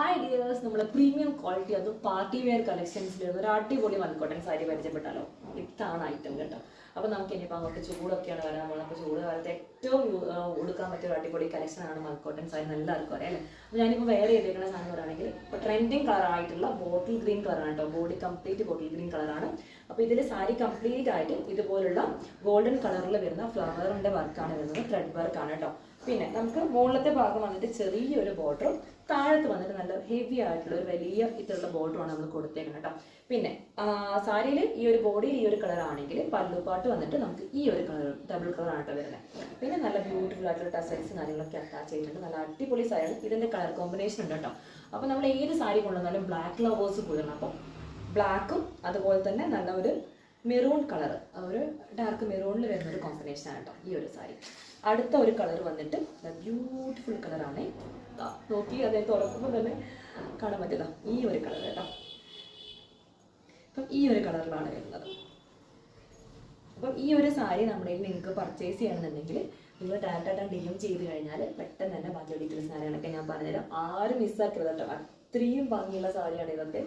Hi dears, നമ്മളെ premium quality അത് party wear കളക്ഷൻസിൽ ഒരു അടിപൊളി വൺ കോട്ടൺ സാരി പരിചയപ്പെട്ടാലോ. ഇതാണ് ഐറ്റം കേട്ടോ. അപ്പോൾ നമുക്ക് ഇനിയിപ്പോൾ അങ്ങോട്ട് ചൂടൊക്കെയാണ് വരാൻ പോകുന്നത്. അപ്പോൾ ചൂട് കാലത്ത് ഏറ്റവും ഉടുക്കാൻ പറ്റിയ ഒരു അടിപൊളി കളക്ഷനാണ് വൺ കോട്ടൺ സാരി. എല്ലാവർക്കും അറിയാം അല്ലേ. അപ്പോൾ ഞാനിപ്പോൾ വേറെ ചെയ്തേക്കുന്ന സാധനം പറയുകയാണെങ്കിൽ ഇപ്പോൾ ട്രെൻഡിങ് കളറായിട്ടുള്ള ബോട്ടിൽ ഗ്രീൻ കളറാണ് കേട്ടോ. ബോഡി കംപ്ലീറ്റ് ബോട്ടിൽ ഗ്രീൻ കളറാണ്. അപ്പോൾ ഇതിൽ സാരി കംപ്ലീറ്റ് ആയിട്ട് ഇതുപോലുള്ള ഗോൾഡൻ കളറിൽ വരുന്ന ഫ്ലവറിൻ്റെ വർക്കാണ് വരുന്നത്. ത്രെഡ് വർക്കാണ് കേട്ടോ. പിന്നെ നമുക്ക് മുകളിലത്തെ ഭാഗം വന്നിട്ട് ചെറിയൊരു ബോർഡറും താഴത്ത് വന്നിട്ട് നല്ല ഹെവി ആയിട്ടുള്ള ഒരു വലിയ ഇത്തരമുള്ള ബോർഡറുമാണ് നമ്മൾ കൊടുത്തേക്കുന്നത് കേട്ടോ. പിന്നെ സാരിയിൽ ഈ ഒരു ബോഡിയിൽ ഈ ഒരു കളർ ആണെങ്കിൽ പല്ലുപാട്ട് വന്നിട്ട് നമുക്ക് ഈ ഒരു കളർ ഡബിൾ കളർ ആയിട്ട് വരുന്നത്. പിന്നെ നല്ല ബ്യൂട്ടിഫുൾ ആയിട്ടുള്ള ടസൽസ് കാര്യങ്ങളൊക്കെ അറ്റാച്ച് ചെയ്തിട്ടുണ്ട്. നല്ല അടിപൊളി സാരിയാണ്. ഇതിൻ്റെ കളർ കോമ്പിനേഷൻ ഉണ്ട് കേട്ടോ. അപ്പോൾ നമ്മൾ ഏത് സാരി കൊണ്ടുവന്നാലും ബ്ലാക്ക് ലവേഴ്സ് കൂടണം. അപ്പോൾ ബ്ലാക്കും അതുപോലെ തന്നെ നല്ല ഒരു മെറൂൺ കളർ, ഒരു ഡാർക്ക് മെറൂണിൽ വരുന്ന ഒരു കോമ്പിനേഷനാണ് കേട്ടോ ഈ ഒരു സാരി. അടുത്ത ഒരു കളർ വന്നിട്ട് ബ്യൂട്ടിഫുൾ കളറാണ്. നോക്കി അതേ തുറക്കുമ്പോൾ തന്നെ കാണാൻ പറ്റില്ല ഈ ഒരു കളർ കേട്ടോ. അപ്പം ഈ ഒരു കളറിലാണ് വരുന്നത്. അപ്പം ഈ ഒരു സാരി നമ്മുടെ നിങ്ങൾക്ക് പർച്ചേസ് ചെയ്യണമെന്നുണ്ടെങ്കിൽ നിങ്ങൾ ടാറ്റാ DM ചെയ്ത് കഴിഞ്ഞാൽ പെട്ടെന്ന് തന്നെ ബാക്കി ഡീറ്റെയിൽസ് സാരികളൊക്കെ ഞാൻ പറഞ്ഞുതരാം. ആരും മിസ്സാക്കരുത് കേട്ടോ. അത്രയും ഭംഗിയുള്ള സാരിയാണ് ഇതൊക്കെ.